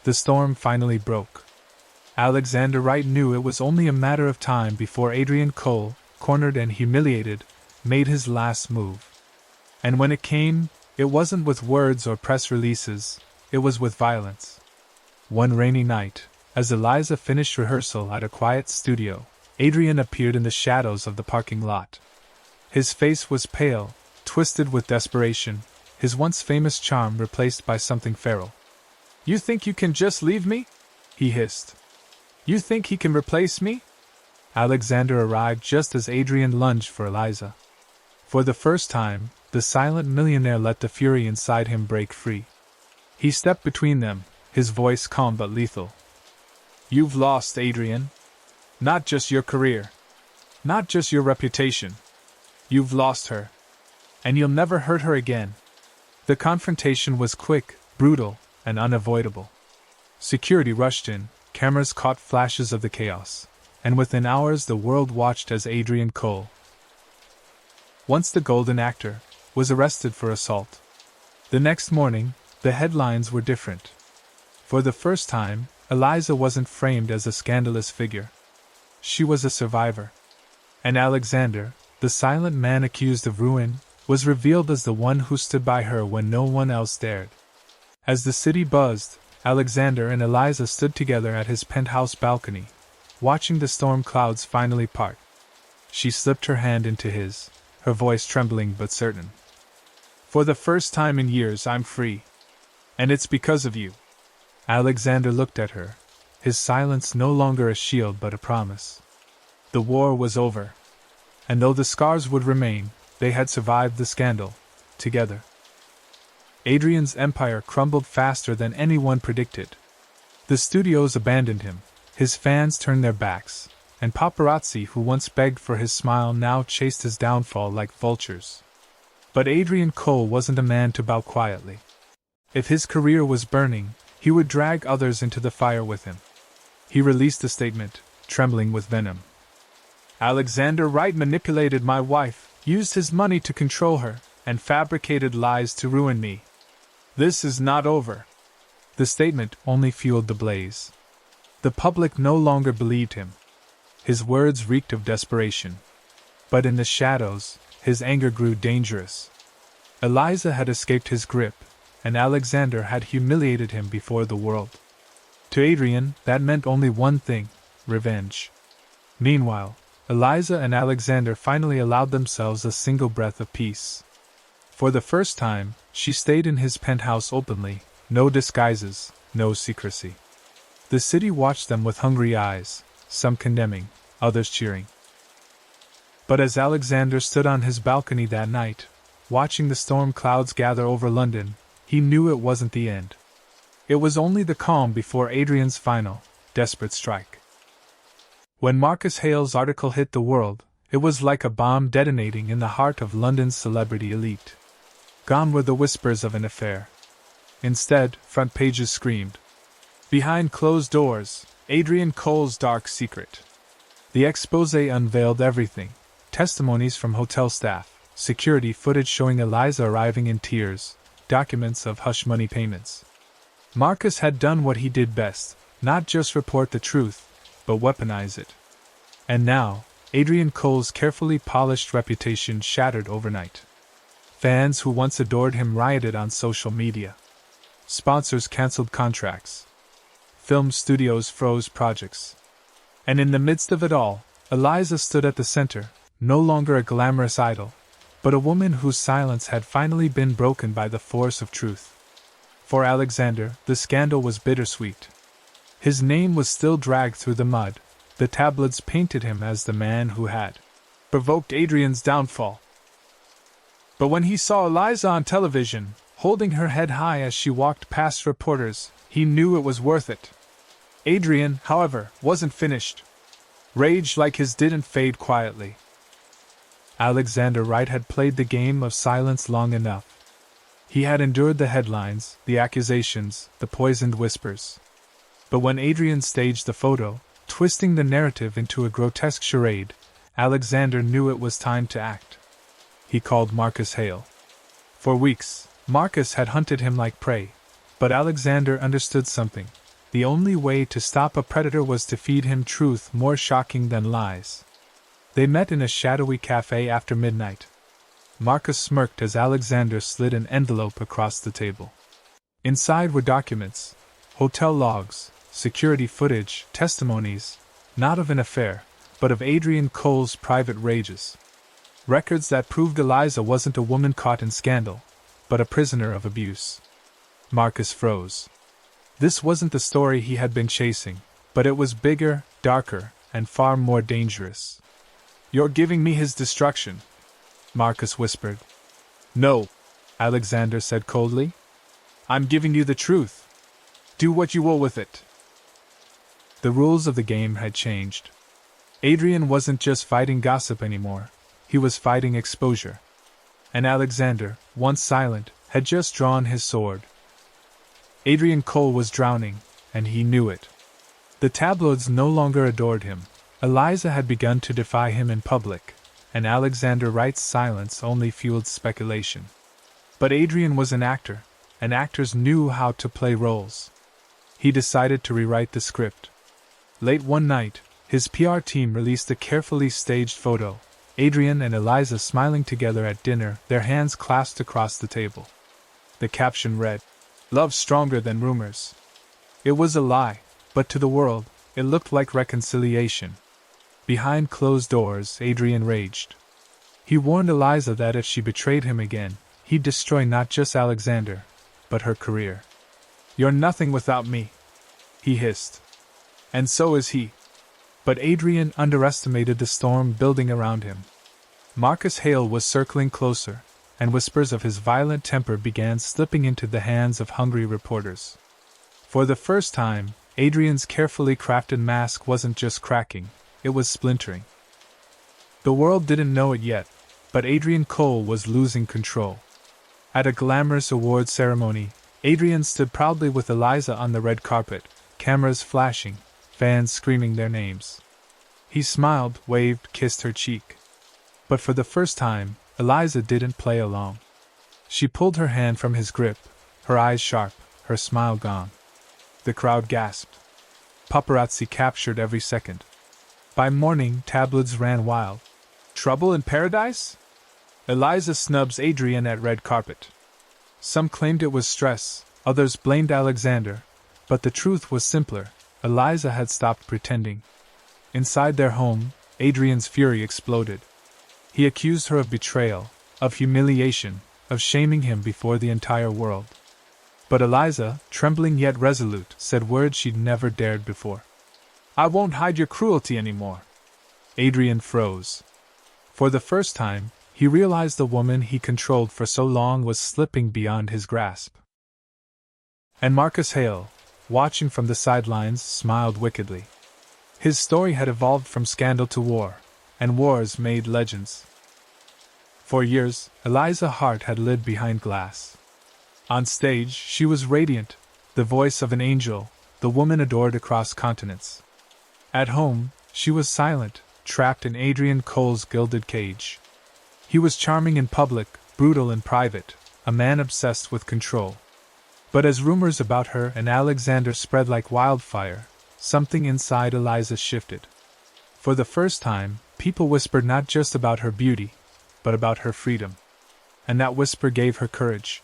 the storm finally broke. Alexander Wright knew it was only a matter of time before Adrian Cole, cornered and humiliated, made his last move. And when it came, it wasn't with words or press releases, it was with violence. One rainy night, as Eliza finished rehearsal at a quiet studio, Adrian appeared in the shadows of the parking lot. His face was pale, twisted with desperation, his once famous charm replaced by something feral. "You think you can just leave me?" he hissed. "You think he can replace me?" Alexander arrived just as Adrian lunged for Eliza. For the first time, the silent millionaire let the fury inside him break free. He stepped between them, his voice calm but lethal. "You've lost, Adrian. Not just your career. Not just your reputation. You've lost her. And you'll never hurt her again." The confrontation was quick, brutal, and unavoidable. Security rushed in, cameras caught flashes of the chaos, and within hours the world watched as Adrian Cole, once the golden actor, was arrested for assault. The next morning, the headlines were different. For the first time, Eliza wasn't framed as a scandalous figure. She was a survivor. And Alexander, the silent man accused of ruin, was revealed as the one who stood by her when no one else dared. As the city buzzed, Alexander and Eliza stood together at his penthouse balcony, watching the storm clouds finally part. She slipped her hand into his, her voice trembling but certain. "For the first time in years I'm free. And it's because of you." Alexander looked at her, his silence no longer a shield but a promise. The war was over. And though the scars would remain, they had survived the scandal, together. Adrian's empire crumbled faster than anyone predicted. The studios abandoned him, his fans turned their backs, and paparazzi who once begged for his smile now chased his downfall like vultures. But Adrian Cole wasn't a man to bow quietly. If his career was burning, he would drag others into the fire with him. He released a statement, trembling with venom. "Alexander Wright manipulated my wife, used his money to control her, and fabricated lies to ruin me. This is not over." The statement only fueled the blaze. The public no longer believed him. His words reeked of desperation. But in the shadows, his anger grew dangerous. Eliza had escaped his grip, and Alexander had humiliated him before the world. To Adrian, that meant only one thing: revenge. Meanwhile, Eliza and Alexander finally allowed themselves a single breath of peace. For the first time, she stayed in his penthouse openly, no disguises, no secrecy. The city watched them with hungry eyes, some condemning, others cheering. But as Alexander stood on his balcony that night, watching the storm clouds gather over London, he knew it wasn't the end. It was only the calm before Adrian's final, desperate strike. When Marcus Hale's article hit the world, it was like a bomb detonating in the heart of London's celebrity elite. Gone were the whispers of an affair. Instead, front pages screamed. Behind closed doors, Adrian Cole's dark secret. The exposé unveiled everything: testimonies from hotel staff, security footage showing Eliza arriving in tears, documents of hush money payments. Marcus had done what he did best, not just report the truth, but weaponize it. And now, Adrian Cole's carefully polished reputation shattered overnight. Fans who once adored him rioted on social media. Sponsors canceled contracts. Film studios froze projects. And in the midst of it all, Eliza stood at the center, no longer a glamorous idol, but a woman whose silence had finally been broken by the force of truth. For Alexander, the scandal was bittersweet. His name was still dragged through the mud. The tabloids painted him as the man who had provoked Adrian's downfall. But when he saw Eliza on television, holding her head high as she walked past reporters, he knew it was worth it. Adrian, however, wasn't finished. Rage like his didn't fade quietly. Alexander Wright had played the game of silence long enough. He had endured the headlines, the accusations, the poisoned whispers. But when Adrian staged the photo, twisting the narrative into a grotesque charade, Alexander knew it was time to act. He called Marcus Hale. For weeks, Marcus had hunted him like prey, but Alexander understood something. The only way to stop a predator was to feed him truth more shocking than lies. They met in a shadowy cafe after midnight. Marcus smirked as Alexander slid an envelope across the table. Inside were documents, hotel logs, security footage, testimonies, not of an affair, but of Adrian Cole's private rages. Records that proved Eliza wasn't a woman caught in scandal, but a prisoner of abuse. Marcus froze. This wasn't the story he had been chasing, but it was bigger, darker, and far more dangerous. "You're giving me his destruction," Marcus whispered. "No," Alexander said coldly. "I'm giving you the truth. Do what you will with it." The rules of the game had changed. Adrian wasn't just fighting gossip anymore, he was fighting exposure. And Alexander, once silent, had just drawn his sword. Adrian Cole was drowning, and he knew it. The tabloids no longer adored him. Eliza had begun to defy him in public, and Alexander Wright's silence only fueled speculation. But Adrian was an actor, and actors knew how to play roles. He decided to rewrite the script. Late one night, his PR team released a carefully staged photo, Adrian and Eliza smiling together at dinner, their hands clasped across the table. The caption read, "Love stronger than rumors." It was a lie, but to the world, it looked like reconciliation. Behind closed doors, Adrian raged. He warned Eliza that if she betrayed him again, he'd destroy not just Alexander, but her career. "You're nothing without me," he hissed. "And so is he." But Adrian underestimated the storm building around him. Marcus Hale was circling closer, and whispers of his violent temper began slipping into the hands of hungry reporters. For the first time, Adrian's carefully crafted mask wasn't just cracking, it was splintering. The world didn't know it yet, but Adrian Cole was losing control. At a glamorous awards ceremony, Adrian stood proudly with Eliza on the red carpet, cameras flashing, fans screaming their names. He smiled, waved, kissed her cheek. But for the first time, Eliza didn't play along. She pulled her hand from his grip, her eyes sharp, her smile gone. The crowd gasped. Paparazzi captured every second. By morning, tabloids ran wild. "Trouble in paradise? Eliza snubs Adrian at red carpet." Some claimed it was stress, others blamed Alexander, but the truth was simpler. Eliza had stopped pretending. Inside their home, Adrian's fury exploded. He accused her of betrayal, of humiliation, of shaming him before the entire world. But Eliza, trembling yet resolute, said words she'd never dared before. "I won't hide your cruelty anymore." Adrian froze. For the first time, he realized the woman he controlled for so long was slipping beyond his grasp. And Marcus Hale, watching from the sidelines, smiled wickedly. His story had evolved from scandal to war, and wars made legends. For years, Eliza Hart had lived behind glass. On stage, she was radiant, the voice of an angel, the woman adored across continents. At home, she was silent, trapped in Adrian Cole's gilded cage. He was charming in public, brutal in private, a man obsessed with control. But as rumors about her and Alexander spread like wildfire, something inside Eliza shifted. For the first time, people whispered not just about her beauty, but about her freedom. And that whisper gave her courage.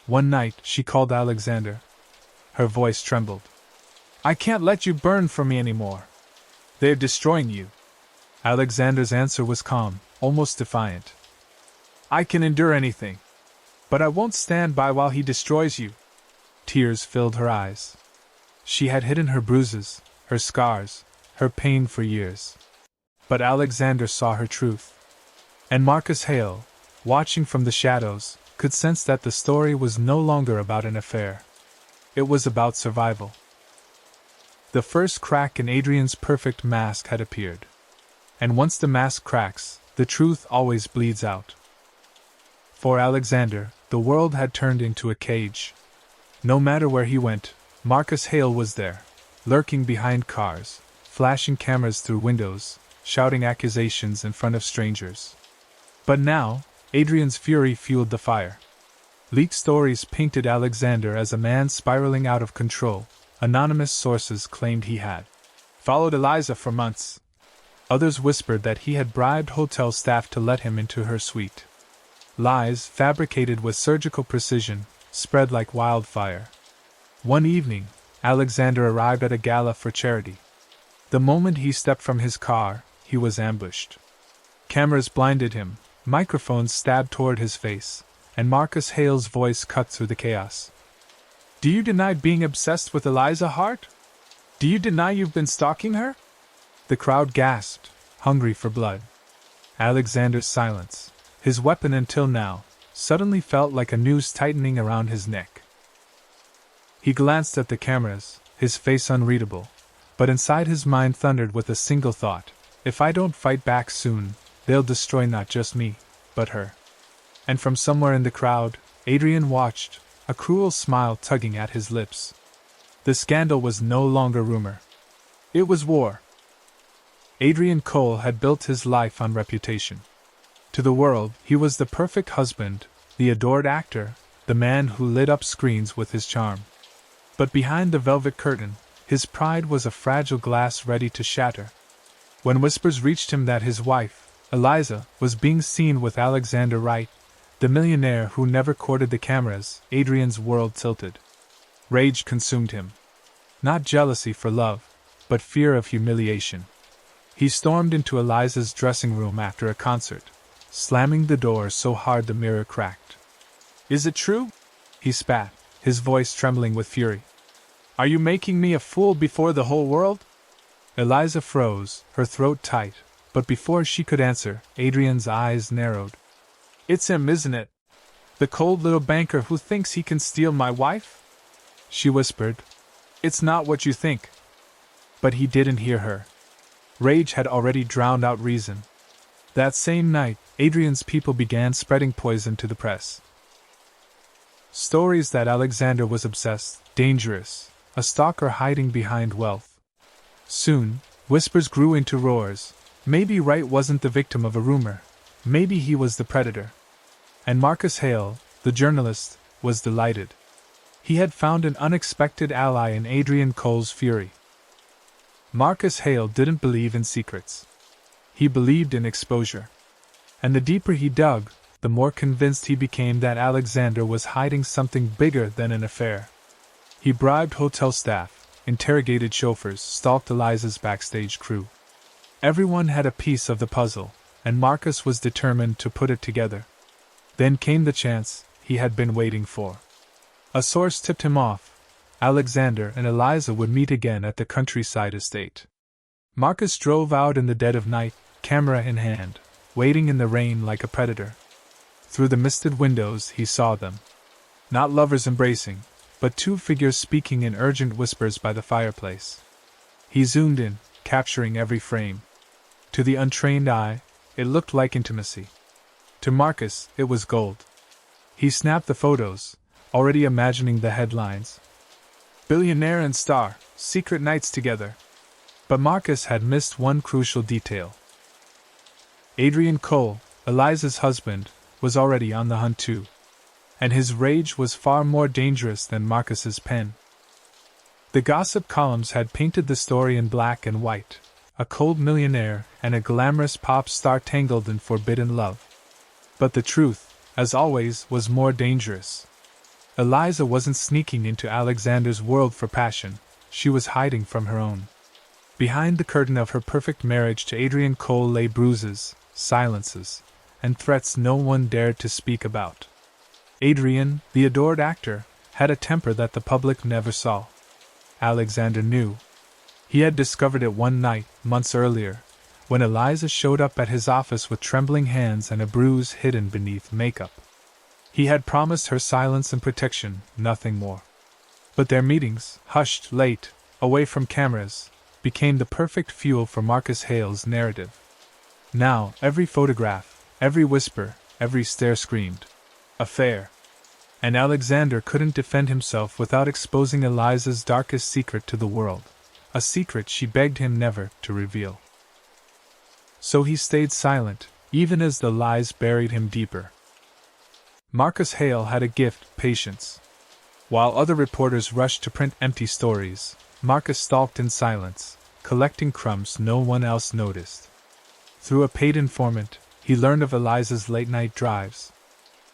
One night, she called Alexander. Her voice trembled. "I can't let you burn for me anymore. They're destroying you." Alexander's answer was calm, almost defiant. "I can endure anything. But I won't stand by while he destroys you." Tears filled her eyes. She had hidden her bruises, her scars, her pain for years. But Alexander saw her truth. And Marcus Hale, watching from the shadows, could sense that the story was no longer about an affair. It was about survival. The first crack in Adrian's perfect mask had appeared. And once the mask cracks, the truth always bleeds out. For Alexander, the world had turned into a cage. No matter where he went, Marcus Hale was there, lurking behind cars, flashing cameras through windows, shouting accusations in front of strangers. But now, Adrian's fury fueled the fire. Leaked stories painted Alexander as a man spiraling out of control, Anonymous sources claimed he had followed Eliza for months. Others whispered that he had bribed hotel staff to let him into her suite. Lies, fabricated with surgical precision, spread like wildfire. One evening, Alexander arrived at a gala for charity. The moment he stepped from his car, he was ambushed. Cameras blinded him, microphones stabbed toward his face, and Marcus Hale's voice cut through the chaos. "Do you deny being obsessed with Eliza Hart? Do you deny you've been stalking her?" The crowd gasped, hungry for blood. Alexander's silence, his weapon until now, suddenly felt like a noose tightening around his neck. He glanced at the cameras, his face unreadable, but inside his mind thundered with a single thought: if I don't fight back soon, they'll destroy not just me, but her. And from somewhere in the crowd, Adrian watched, a cruel smile tugging at his lips. The scandal was no longer rumor. It was war. Adrian Cole had built his life on reputation. To the world, he was the perfect husband, the adored actor, the man who lit up screens with his charm. But behind the velvet curtain, his pride was a fragile glass ready to shatter. When whispers reached him that his wife, Eliza, was being seen with Alexander Wright, the millionaire who never courted the cameras, Adrian's world tilted. Rage consumed him. Not jealousy for love, but fear of humiliation. He stormed into Eliza's dressing room after a concert, slamming the door so hard the mirror cracked. "Is it true?" he spat, his voice trembling with fury. "Are you making me a fool before the whole world?" Eliza froze, her throat tight, but before she could answer, Adrian's eyes narrowed. "It's him, isn't it? The cold little banker who thinks he can steal my wife?" she whispered. "It's not what you think." But he didn't hear her. Rage had already drowned out reason. That same night, Adrian's people began spreading poison to the press. Stories that Alexander was obsessed, dangerous, a stalker hiding behind wealth. Soon, whispers grew into roars. Maybe Wright wasn't the victim of a rumor. Maybe he was the predator. And Marcus Hale, the journalist, was delighted. He had found an unexpected ally in Adrian Cole's fury. Marcus Hale didn't believe in secrets. He believed in exposure. And the deeper he dug, the more convinced he became that Alexander was hiding something bigger than an affair. He bribed hotel staff, interrogated chauffeurs, stalked Eliza's backstage crew. Everyone had a piece of the puzzle, and Marcus was determined to put it together. Then came the chance he had been waiting for. A source tipped him off. Alexander and Eliza would meet again at the countryside estate. Marcus drove out in the dead of night, camera in hand, waiting in the rain like a predator. Through the misted windows he saw them. Not lovers embracing, but two figures speaking in urgent whispers by the fireplace. He zoomed in, capturing every frame. To the untrained eye, it looked like intimacy. To Marcus, it was gold. He snapped the photos, already imagining the headlines. "Billionaire and star, secret nights together." But Marcus had missed one crucial detail. Adrian Cole, Eliza's husband, was already on the hunt too. And his rage was far more dangerous than Marcus's pen. The gossip columns had painted the story in black and white, a cold millionaire and a glamorous pop star tangled in forbidden love. But the truth, as always, was more dangerous. Eliza wasn't sneaking into Alexander's world for passion, she was hiding from her own. Behind the curtain of her perfect marriage to Adrian Cole lay bruises, silences, and threats no one dared to speak about. Adrian, the adored actor, had a temper that the public never saw. Alexander knew. He had discovered it one night, months earlier, when Eliza showed up at his office with trembling hands and a bruise hidden beneath makeup. He had promised her silence and protection, nothing more. But their meetings, hushed, late, away from cameras, became the perfect fuel for Marcus Hale's narrative. Now, every photograph, every whisper, every stare screamed affair. And Alexander couldn't defend himself without exposing Eliza's darkest secret to the world, a secret she begged him never to reveal. So he stayed silent, even as the lies buried him deeper. Marcus Hale had a gift, patience. While other reporters rushed to print empty stories, Marcus stalked in silence, collecting crumbs no one else noticed. Through a paid informant, he learned of Eliza's late-night drives.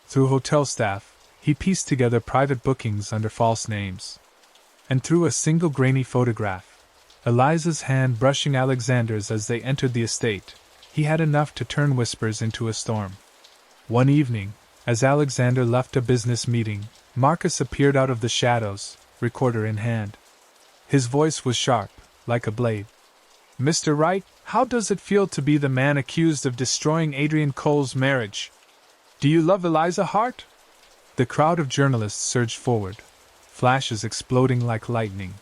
Through hotel staff, he pieced together private bookings under false names. And through a single grainy photograph, Eliza's hand brushing Alexander's as they entered the estate, he had enough to turn whispers into a storm. One evening, as Alexander left a business meeting, Marcus appeared out of the shadows, recorder in hand. His voice was sharp, like a blade. "Mr. Wright, how does it feel to be the man accused of destroying Adrian Cole's marriage? Do you love Eliza Hart?" The crowd of journalists surged forward, flashes exploding like lightning.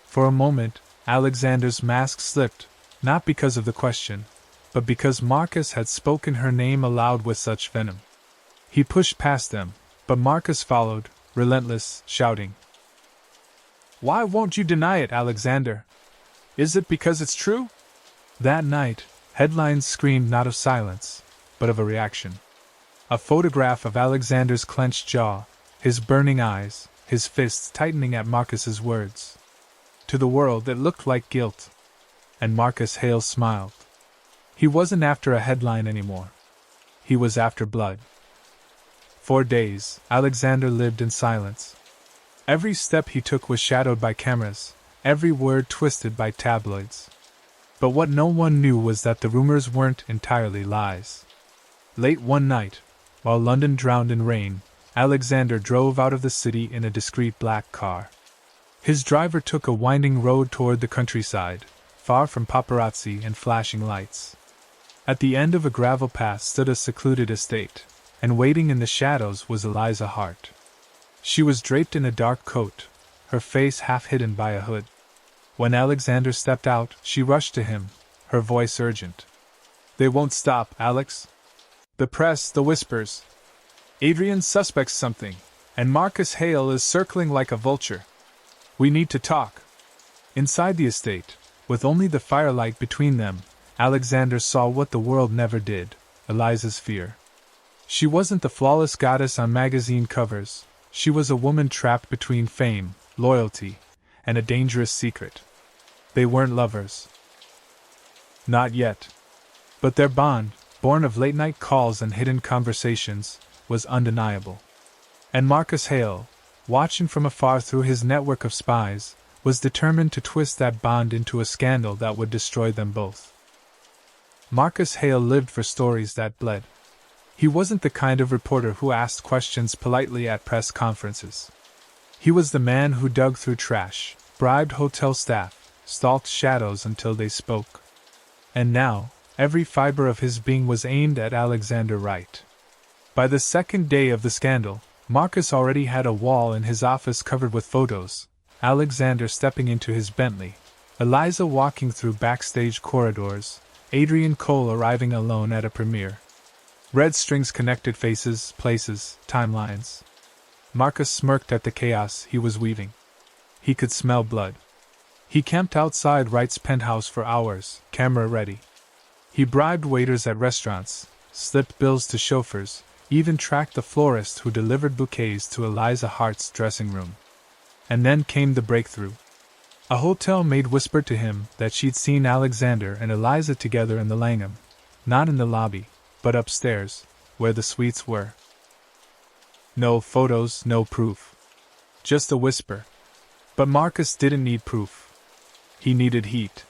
For a moment, Alexander's mask slipped, not because of the question, but because Marcus had spoken her name aloud with such venom. He pushed past them, but Marcus followed, relentless, shouting, "Why won't you deny it, Alexander? Is it because it's true?" That night, headlines screamed not of silence, but of a reaction. A photograph of Alexander's clenched jaw, his burning eyes, his fists tightening at Marcus's words. To the world it looked like guilt. And Marcus Hale smiled. He wasn't after a headline anymore. He was after blood. For days, Alexander lived in silence. Every step he took was shadowed by cameras, every word twisted by tabloids. But what no one knew was that the rumors weren't entirely lies. Late one night, while London drowned in rain, Alexander drove out of the city in a discreet black car. His driver took a winding road toward the countryside, far from paparazzi and flashing lights. At the end of a gravel path stood a secluded estate, and waiting in the shadows was Eliza Hart. She was draped in a dark coat, her face half hidden by a hood. When Alexander stepped out, she rushed to him, her voice urgent. "They won't stop, Alex. The press, the whispers. Adrian suspects something, and Marcus Hale is circling like a vulture. We need to talk." Inside the estate, with only the firelight between them, Alexander saw what the world never did, Eliza's fear. She wasn't the flawless goddess on magazine covers, she was a woman trapped between fame, loyalty, and a dangerous secret. They weren't lovers. Not yet. But their bond, born of late-night calls and hidden conversations, was undeniable. And Marcus Hale, watching from afar through his network of spies, was determined to twist that bond into a scandal that would destroy them both. Marcus Hale lived for stories that bled. He wasn't the kind of reporter who asked questions politely at press conferences. He was the man who dug through trash, bribed hotel staff, stalked shadows until they spoke. And now, every fiber of his being was aimed at Alexander Wright. By the second day of the scandal, Marcus already had a wall in his office covered with photos, Alexander stepping into his Bentley, Eliza walking through backstage corridors, Adrian Cole arriving alone at a premiere. Red strings connected faces, places, timelines. Marcus smirked at the chaos he was weaving. He could smell blood. He camped outside Wright's penthouse for hours, camera ready. He bribed waiters at restaurants, slipped bills to chauffeurs, even tracked the florist who delivered bouquets to Eliza Hart's dressing room. And then came the breakthrough. A hotel maid whispered to him that she'd seen Alexander and Eliza together in the Langham, not in the lobby, but upstairs, where the suites were. No photos, no proof. Just a whisper. But Marcus didn't need proof. He needed heat.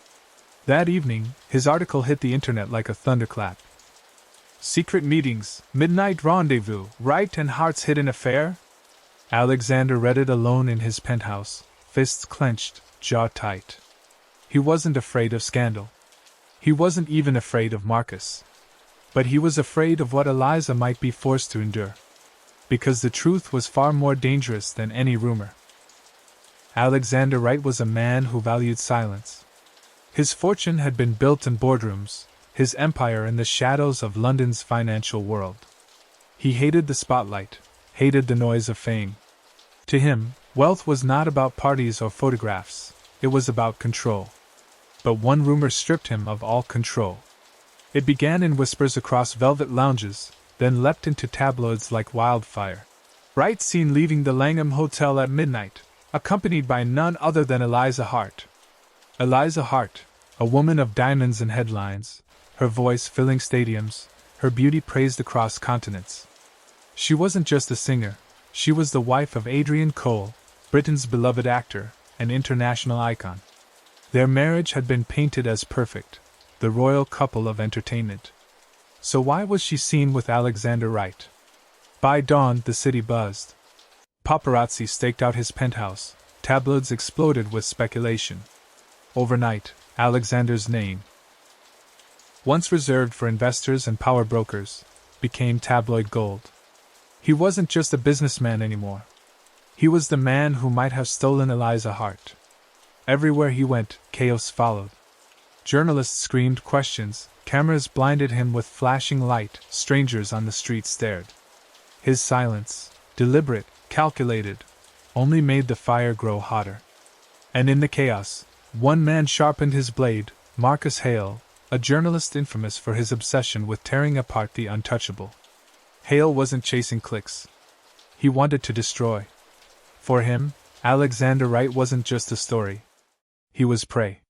That evening, his article hit the internet like a thunderclap. Secret meetings, midnight rendezvous, Wright and Hart's hidden affair? Alexander read it alone in his penthouse, fists clenched, jaw tight. He wasn't afraid of scandal. He wasn't even afraid of Marcus. But he was afraid of what Eliza might be forced to endure. Because the truth was far more dangerous than any rumor. Alexander Wright was a man who valued silence. His fortune had been built in boardrooms, his empire in the shadows of London's financial world. He hated the spotlight, hated the noise of fame. To him, wealth was not about parties or photographs, it was about control. But one rumor stripped him of all control. It began in whispers across velvet lounges, then leapt into tabloids like wildfire. Wright seen leaving the Langham Hotel at midnight, accompanied by none other than Eliza Hart. Eliza Hart, a woman of diamonds and headlines, her voice filling stadiums, her beauty praised across continents. She wasn't just a singer, she was the wife of Adrian Cole, Britain's beloved actor, an international icon. Their marriage had been painted as perfect, the royal couple of entertainment. So why was she seen with Alexander Wright? By dawn, the city buzzed. Paparazzi staked out his penthouse, tabloids exploded with speculation. Overnight, Alexander's name, once reserved for investors and power brokers, became tabloid gold. He wasn't just a businessman anymore. He was the man who might have stolen Eliza Hart. Everywhere he went, chaos followed. Journalists screamed questions, cameras blinded him with flashing light, strangers on the street stared. His silence, deliberate, calculated, only made the fire grow hotter. And in the chaos, one man sharpened his blade, Marcus Hale, a journalist infamous for his obsession with tearing apart the untouchable. Hale wasn't chasing clicks. He wanted to destroy. For him, Alexander Wright wasn't just a story. He was prey.